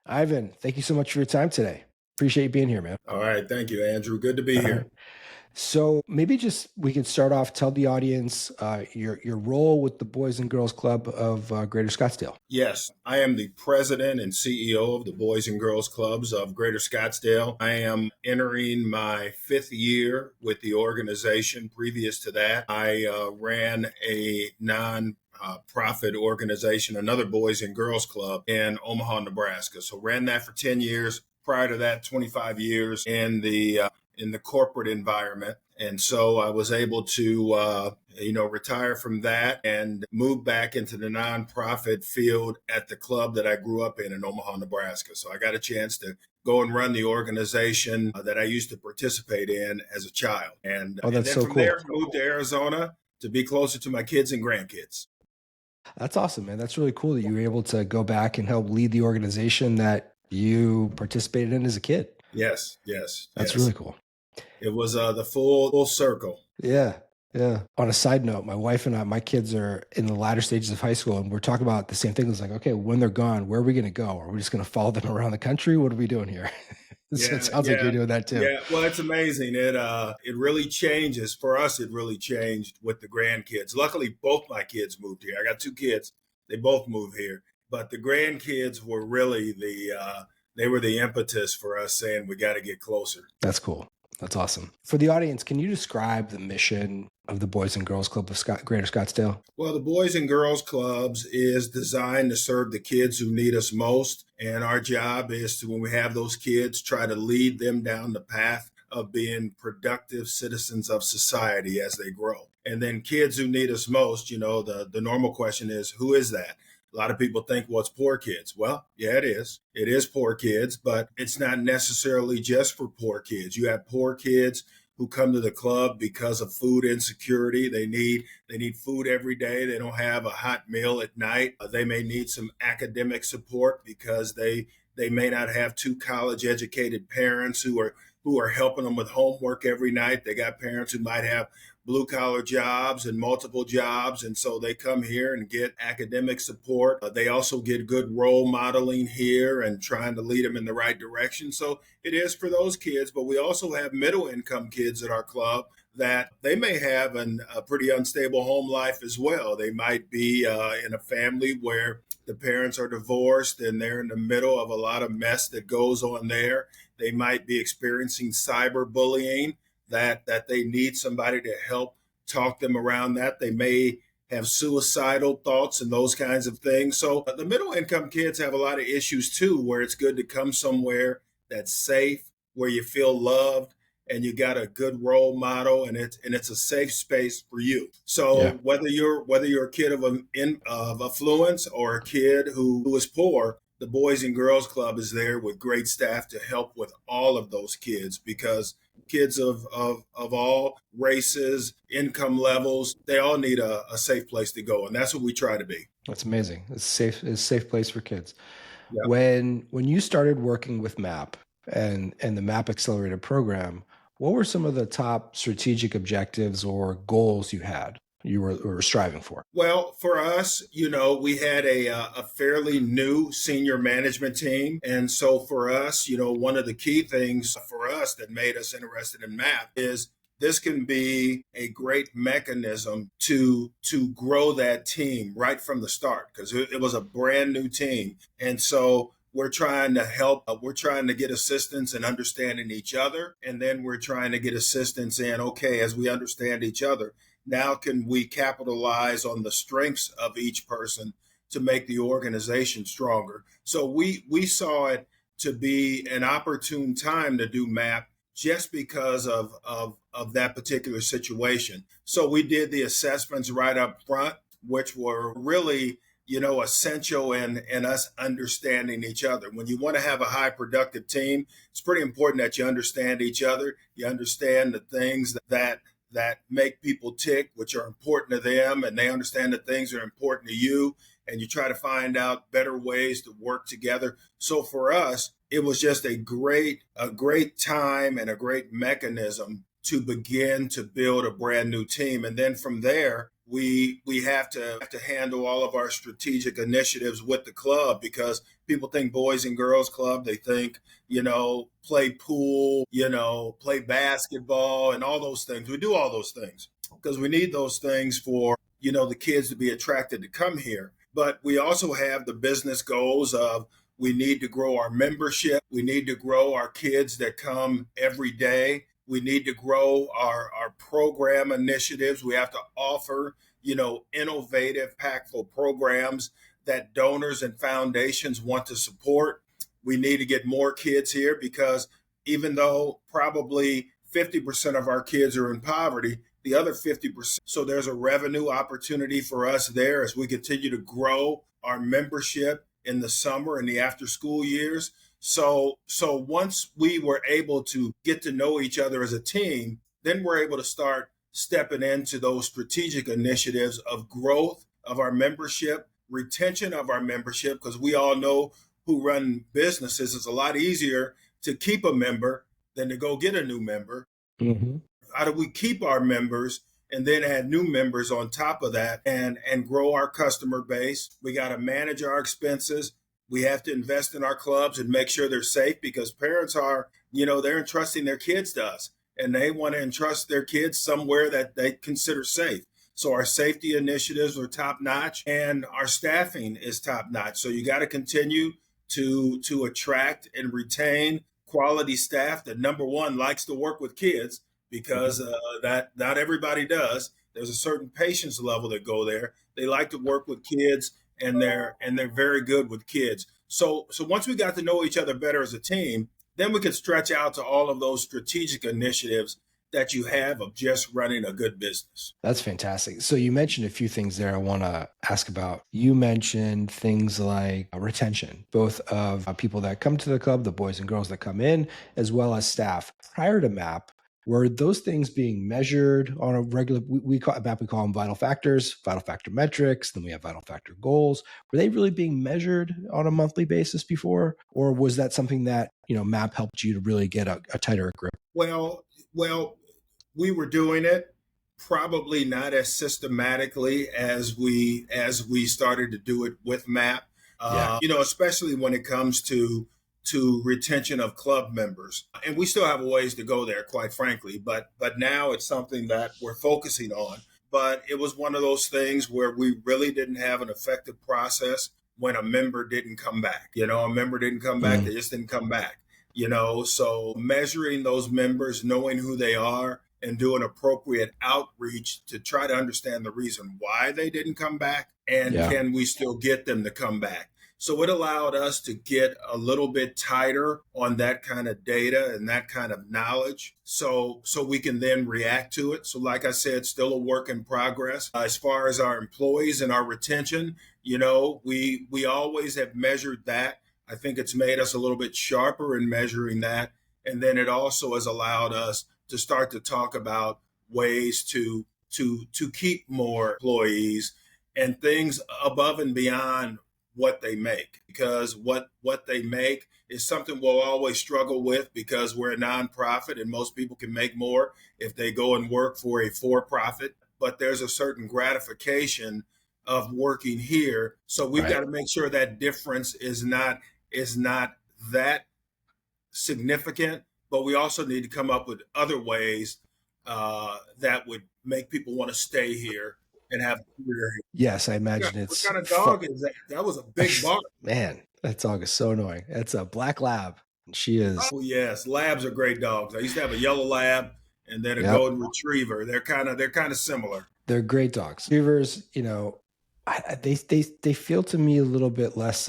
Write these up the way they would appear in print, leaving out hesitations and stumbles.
Ivan, thank you so much for your time today. Appreciate you being here, man. All right. Thank you, Andrew. Good to be All right. here. So maybe just we could start off. Tell the audience your role with the Boys and Girls Club of Greater Scottsdale. Yes, I am the president and CEO of the Boys and Girls Clubs of Greater Scottsdale. I am entering my fifth year with the organization. Previous to that, I ran a profit organization, another Boys and Girls Club in Omaha, Nebraska. So ran that for 10 years. Prior to that, 25 years in the corporate environment. And so I was able to, retire from that and move back into the nonprofit field at the club that I grew up in Omaha, Nebraska. So I got a chance to go and run the organization that I used to participate in as a child. And, Oh, and that's then so from cool. there, moved to Arizona to be closer to my kids and grandkids. That's awesome, man. That's really cool that you were able to go back and help lead the organization that you participated in as a kid. Yes, yes, That's yes. really cool. It was the full circle. Yeah. Yeah. On a side note, my wife and I, my kids are in the latter stages of high school, and we're talking about the same thing. It's like, okay, when they're gone, where are we going to go? Are we just going to follow them around the country? What are we doing here? So it Yeah, sounds like you're yeah, doing that too. yeah. Well, it's amazing. It really changes for us. It really changed with the grandkids. Luckily, both my kids moved here. I got two kids. They both moved here, but the grandkids were really they were the impetus for us saying we got to get closer. That's cool. That's awesome. For the audience, can you describe the mission of the Boys and Girls Club of Greater Scottsdale? Well, the Boys and Girls Clubs is designed to serve the kids who need us most. And our job is to, when we have those kids, try to lead them down the path of being productive citizens of society as they grow. And then kids who need us most, the normal question is, who is that? A lot of people think, well, it's poor kids. Well, yeah, it is. It is poor kids, but it's not necessarily just for poor kids. You have poor kids who come to the club because of food insecurity. They need food every day. They don't have a hot meal at night. They may need some academic support because they may not have two college educated parents who are helping them with homework every night. They got parents who might have blue collar jobs and multiple jobs. And so they come here and get academic support. They also get good role modeling here and trying to lead them in the right direction. So it is for those kids, but we also have middle income kids at our club that they may have a pretty unstable home life as well. They might be in a family where the parents are divorced and they're in the middle of a lot of mess that goes on there. They might be experiencing cyberbullying that they need somebody to help talk them around that. They may have suicidal thoughts and those kinds of things. So the middle income kids have a lot of issues too, where it's good to come somewhere that's safe, where you feel loved and you got a good role model and it's a safe space for you. Yeah. So whether you're a kid of affluence or a kid who is poor, the Boys and Girls Club is there with great staff to help with all of those kids because kids of all races, income levels, they all need a safe place to go. And that's what we try to be. That's amazing. It's a safe place for kids. Yeah. When you started working with MAP and the MAP Accelerator Program, what were some of the top strategic objectives or goals you were striving for? Well, for us, we had a fairly new senior management team. And so for us, one of the key things for us that made us interested in MAP is this can be a great mechanism to grow that team right from the start because it was a brand new team. And so we're trying to help. We're trying to get assistance in understanding each other. And then we're trying to get assistance in, okay, as we understand each other, now can we capitalize on the strengths of each person to make the organization stronger? So we saw it to be an opportune time to do MAP just because of that particular situation. So we did the assessments right up front, which were really essential in us understanding each other. When you want to have a high productive team, it's pretty important that you understand each other. You understand the things that make people tick, which are important to them, and they understand that things are important to you, and you try to find out better ways to work together. So for us, it was just a great time and a great mechanism to begin to build a brand new team. And then from there, we have to handle all of our strategic initiatives with the club, because people think Boys and Girls Club, they think, play pool, play basketball and all those things. We do all those things because we need those things for, the kids to be attracted to come here. But we also have the business goals of, we need to grow our membership. We need to grow our kids that come every day. We need to grow our program initiatives. We have to offer, innovative, impactful programs that donors and foundations want to support. We need to get more kids here, because even though probably 50% of our kids are in poverty, the other 50%. So there's a revenue opportunity for us there as we continue to grow our membership in the summer and the after school years. So once we were able to get to know each other as a team, then we're able to start stepping into those strategic initiatives of growth of our membership, retention of our membership, because we all know who run businesses, it's a lot easier to keep a member than to go get a new member. Mm-hmm. How do we keep our members and then add new members on top of that, and grow our customer base? We got to manage our expenses. We have to invest in our clubs and make sure they're safe, because parents are, they're entrusting their kids to us, and they want to entrust their kids somewhere that they consider safe. So our safety initiatives are top notch, and our staffing is top notch. So you got to continue to attract and retain quality staff that, number one, likes to work with kids, because that not everybody does. There's a certain patience level that go there. They like to work with kids, and they're very good with kids. So once we got to know each other better as a team, then we could stretch out to all of those strategic initiatives that you have of just running a good business. That's fantastic. So you mentioned a few things there I want to ask about. You mentioned things like retention, both of people that come to the club, the boys and girls that come in, as well as staff. Prior to MAP, were those things being measured on a regular, we call them vital factors, vital factor metrics, then we have vital factor goals. Were they really being measured on a monthly basis before? Or was that something that, MAP helped you to really get a tighter grip? Well, we were doing it, probably not as systematically as we started to do it with MAP. Especially when it comes to retention of club members. And we still have a ways to go there, quite frankly, but now it's something that we're focusing on. But it was one of those things where we really didn't have an effective process when a member didn't come back. A member didn't come back, they just didn't come back. So measuring those members, knowing who they are, and doing appropriate outreach to try to understand the reason why they didn't come back, and can we still get them to come back? So it allowed us to get a little bit tighter on that kind of data and that kind of knowledge, so we can then react to it. So like I said, still a work in progress. As far as our employees and our retention, we always have measured that. I think it's made us a little bit sharper in measuring that. And then it also has allowed us to start to talk about ways to keep more employees and things above and beyond what they make, because what they make is something we'll always struggle with, because we're a nonprofit and most people can make more if they go and work for a for-profit. But there's a certain gratification of working here. So we've got to make sure that difference is not that significant, but we also need to come up with other ways that would make people want to stay here and have a career here. Yes, I imagine it's. What kind of dog is that? That was a big bark. Man, that dog is so annoying. It's a black lab. She is. Oh yes, labs are great dogs. I used to have a yellow lab and then a golden retriever. They're kind of similar. They're great dogs. Retrievers, they feel to me a little bit less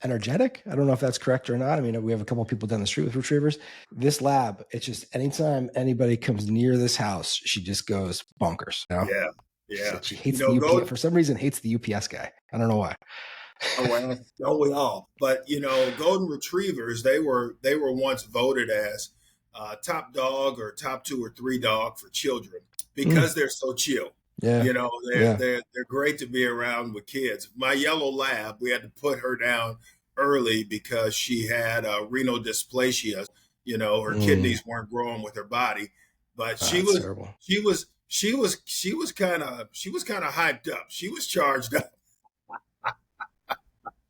energetic. I don't know if that's correct or not. I mean, we have a couple of people down the street with retrievers. This lab, it's just anytime anybody comes near this house, she just goes bonkers. Yeah. She hates the UPS. For some reason, hates the UPS guy. I don't know why. Oh, well, don't we all? But golden retrievers, they were once voted as top dog or top 2 or 3 dog for children, because they're so chill. Yeah. They're great to be around with kids. My yellow lab, we had to put her down early because she had renal dysplasia. Her kidneys weren't growing with her body, but she was she was kind of hyped up. She was charged up.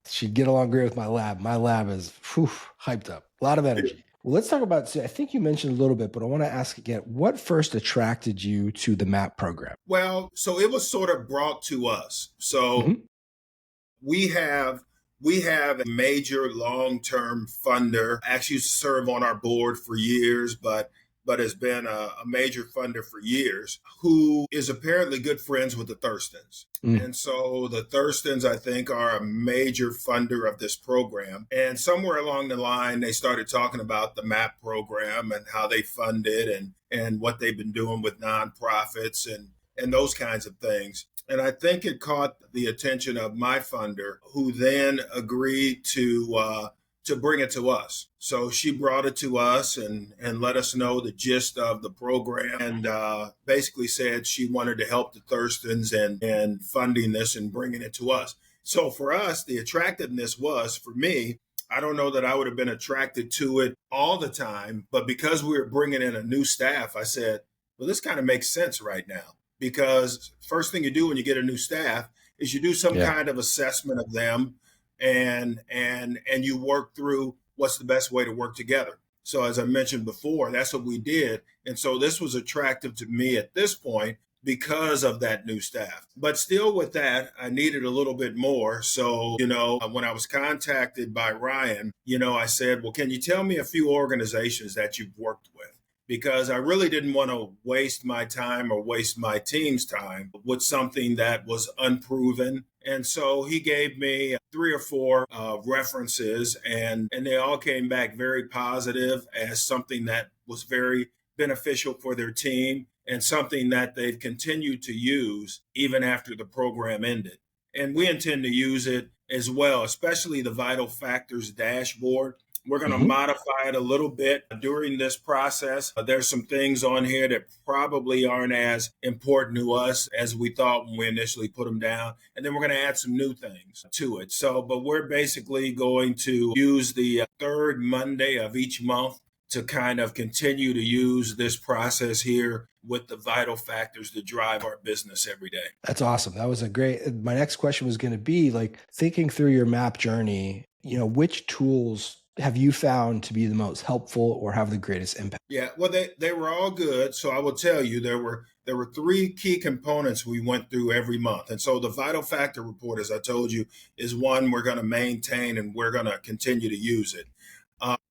She'd get along great with my lab. My lab is hyped up, a lot of energy. Well, let's talk about, so I think you mentioned a little bit, but I want to ask again, what first attracted you to the MAP program? Well, so it was sort of brought to us. So Mhm. we have we have a major long-term funder. Actually used to serve on our board for years, but has been a major funder for years, who is apparently good friends with the Thurstons. Mm. And so the Thurstons, I think, are a major funder of this program. And somewhere along the line, they started talking about the MAP program and how they fund it, and what they've been doing with nonprofits and those kinds of things. And I think it caught the attention of my funder, who then agreed to bring it to us. So she brought it to us and let us know the gist of the program, and basically said she wanted to help the Thurstons and funding this and bringing it to us. So for us, the attractiveness was, for me, I don't know that I would have been attracted to it all the time, but because we were bringing in a new staff, I said, well, this kind of makes sense right now, because first thing you do when you get a new staff is you do some Yeah. kind of assessment of them, and you work through what's the best way to work together. So as I mentioned before, that's what we did. And so this was attractive to me at this point because of that new staff. But still with that, I needed a little bit more. So, when I was contacted by Ryan, I said, well, can you tell me a few organizations that you've worked with? Because I really didn't want to waste my time or waste my team's time with something that was unproven. And so he gave me 3 or 4 references, and they all came back very positive as something that was very beneficial for their team and something that they've continued to use even after the program ended. And we intend to use it as well, especially the vital factors dashboard. We're going to Mhm. modify it a little bit during this process. There's some things on here that probably aren't as important to us as we thought when we initially put them down. And then we're going to add some new things to it. But we're basically going to use the third Monday of each month to kind of continue to use this process here with the vital factors that drive our business every day. That's awesome. That was a great, my next question was going to be like, thinking through your MAP journey, which tools have you found to be the most helpful or have the greatest impact? Yeah, well, they were all good. So I will tell you, there were 3 key components we went through every month. And so the vital factor report, as I told you, is one we're going to maintain and we're going to continue to use it.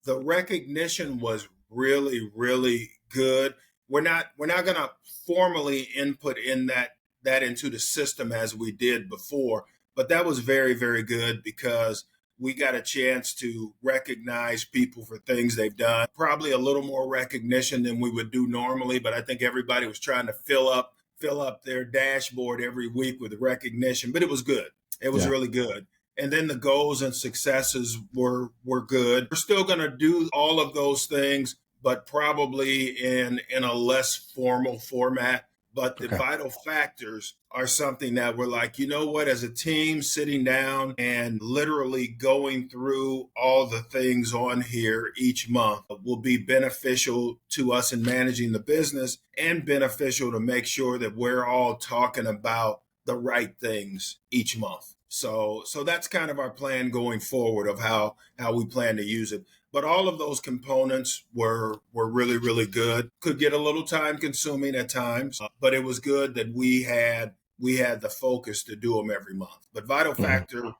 The recognition was really, really good. We're not going to formally input in that into the system as we did before, but that was very, very good because we got a chance to recognize people for things they've done. Probably a little more recognition than we would do normally, but I think everybody was trying to fill up their dashboard every week with recognition. But it was good. It was Yeah. really good. And then the goals and successes were good. We're still going to do all of those things, but probably in a less formal format. But the Okay. vital factors are something that we're like, you know what, as a team sitting down and literally going through all the things on here each month will be beneficial to us in managing the business and beneficial to make sure that we're all talking about the right things each month. So that's kind of our plan going forward of how we plan to use it. But all of those components were really, really good. Could get a little time consuming at times, but it was good that we had the focus to do them every month. But vital Mhm. factor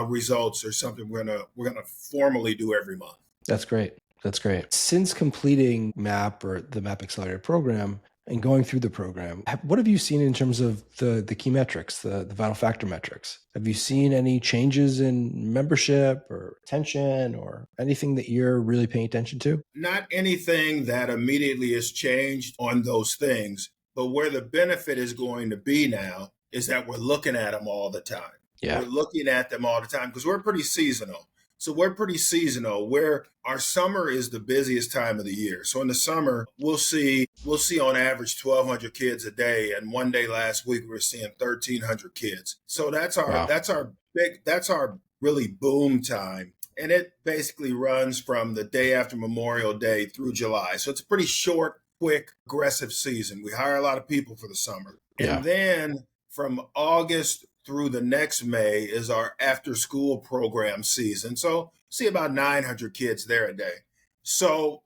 results are something we're gonna formally do every month. That's great. That's great. Since completing MAP or the MAP Accelerator program and going through the program, what have you seen in terms of the key metrics, the vital factor metrics? Have you seen any changes in membership or attention or anything that you're really paying attention to? Not anything that immediately has changed on those things, but where the benefit is going to be now is that we're looking at them all the time. Yeah. We're looking at them all the time because we're pretty seasonal. So we're pretty seasonal where our summer is the busiest time of the year. So in the summer, we'll see on average 1,200 kids a day. And one day last week, we were seeing 1,300 kids. So Wow. that's our really boom time. And it basically runs from the day after Memorial Day through July. So it's a pretty short quick, aggressive season. We hire a lot of people for the summer. Yeah. And then from August through the next May is our after school program season. So see about 900 kids there a day. So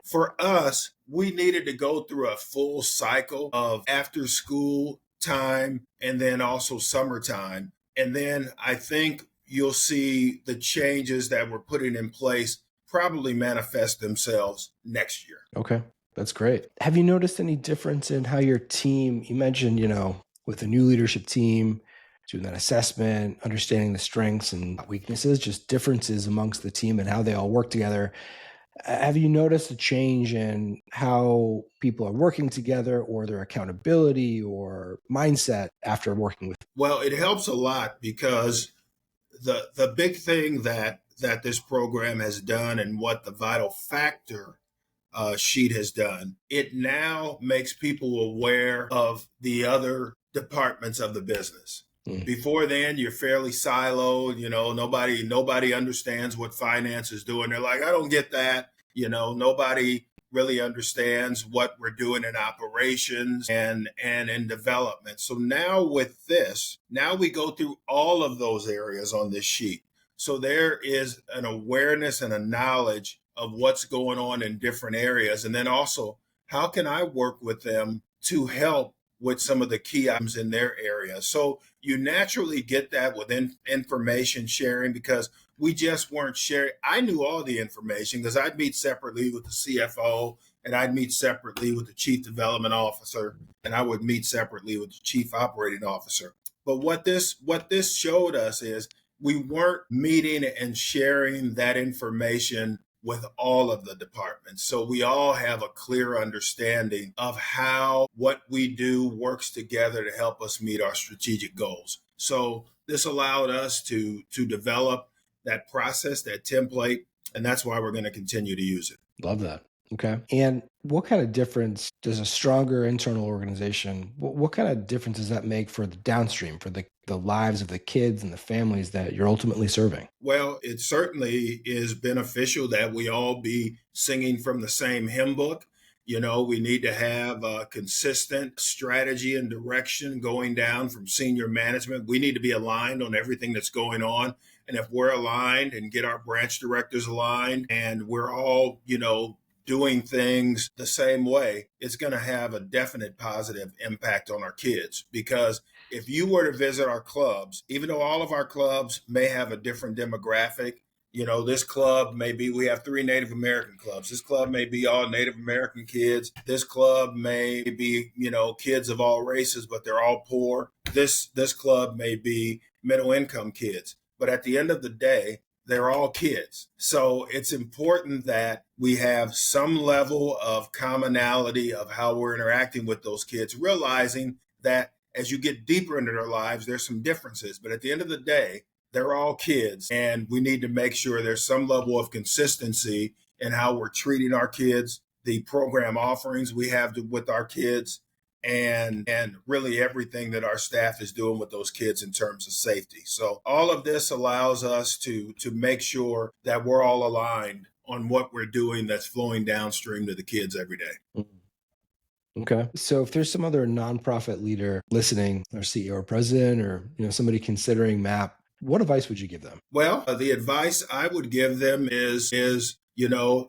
for us, we needed to go through a full cycle of after school time and then also summertime. And then I think you'll see the changes that we're putting in place probably manifest themselves next year. Okay. That's great. Have you noticed any difference in how your team, you mentioned, with a new leadership team, doing that assessment, understanding the strengths and weaknesses, just differences amongst the team and how they all work together? Have you noticed a change in how people are working together or their accountability or mindset after working with? Well, it helps a lot because the big thing that this program has done and what the vital factor sheet has done, it now makes people aware of the other departments of the business. Mm. Before then, you're fairly siloed. Nobody understands what finance is doing. They're like, I don't get that. Nobody really understands what we're doing in operations and in development. So now with this, now we go through all of those areas on this sheet. So there is an awareness and a knowledge of what's going on in different areas. And then also, how can I work with them to help with some of the key items in their area? So you naturally get that within information sharing because we just weren't sharing. I knew all the information because I'd meet separately with the CFO and I'd meet separately with the chief development officer and I would meet separately with the chief operating officer. But what this showed us is we weren't meeting and sharing that information with all of the departments. So we all have a clear understanding of how what we do works together to help us meet our strategic goals. So this allowed us to develop that process, that template, and that's why we're going to continue to use it. Love that. Okay. And what kind of difference does a stronger internal organization, what kind of difference does that make for the downstream, for the lives of the kids and the families that you're ultimately serving? Well, it certainly is beneficial that we all be singing from the same hymn book. We need to have a consistent strategy and direction going down from senior management. We need to be aligned on everything that's going on. And if we're aligned and get our branch directors aligned and we're all, doing things the same way, it's going to have a definite positive impact on our kids. Because if you were to visit our clubs, even though all of our clubs may have a different demographic, this club we have 3 Native American clubs. This club may be all Native American kids. This club may be, kids of all races, but they're all poor. This club may be middle income kids. But at the end of the day, they're all kids. So it's important that we have some level of commonality of how we're interacting with those kids, realizing that as you get deeper into their lives, there's some differences. But at the end of the day, they're all kids. And we need to make sure there's some level of consistency in how we're treating our kids, the program offerings we have with our kids, and really everything that our staff is doing with those kids in terms of safety. So all of this allows us to make sure that we're all aligned on what we're doing that's flowing downstream to the kids every day. Mm-hmm. Okay. So if there's some other nonprofit leader listening, or CEO or president, or somebody considering MAP, what advice would you give them? Well, the advice I would give them is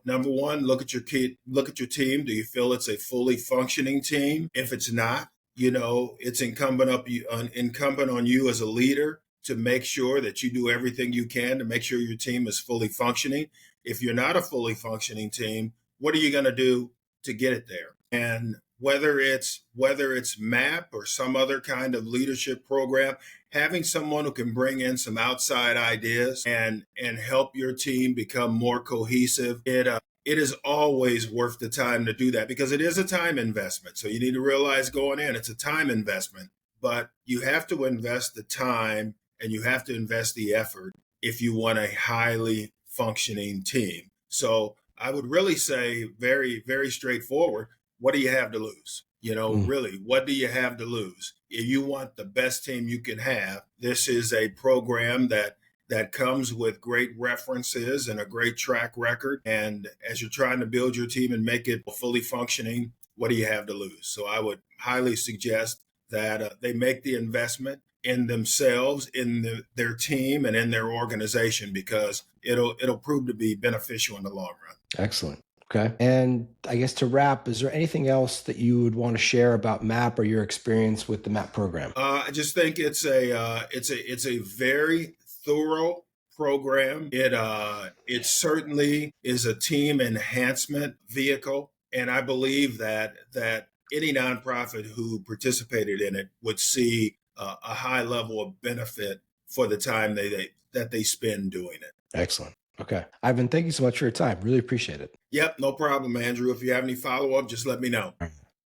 number one, look at your team. Do you feel it's a fully functioning team? If it's not, it's incumbent on you as a leader to make sure that you do everything you can to make sure your team is fully functioning. If you're not a fully functioning team, what are you going to do to get it there? And whether it's MAP or some other kind of leadership program, having someone who can bring in some outside ideas and help your team become more cohesive, it is always worth the time to do that because it is a time investment. So you need to realize going in, it's a time investment, but you have to invest the time and you have to invest the effort if you want a highly functioning team. So I would really say very, very straightforward. What do you have to lose? Really, what do you have to lose? If you want the best team you can have, this is a program that that comes with great references and a great track record. And as you're trying to build your team and make it fully functioning, what do you have to lose? So I would highly suggest that they make the investment in themselves, in their team, and in their organization, because it'll prove to be beneficial in the long run. Excellent. Okay. And I guess to wrap, is there anything else that you would want to share about MAP or your experience with the MAP program? I just think it's a very thorough program. It certainly is a team enhancement vehicle, and I believe that any nonprofit who participated in it would see a high level of benefit for the time that they spend doing it. Excellent. Okay. Ivan, thank you so much for your time. Really appreciate it. Yep, no problem, Andrew. If you have any follow up, just let me know.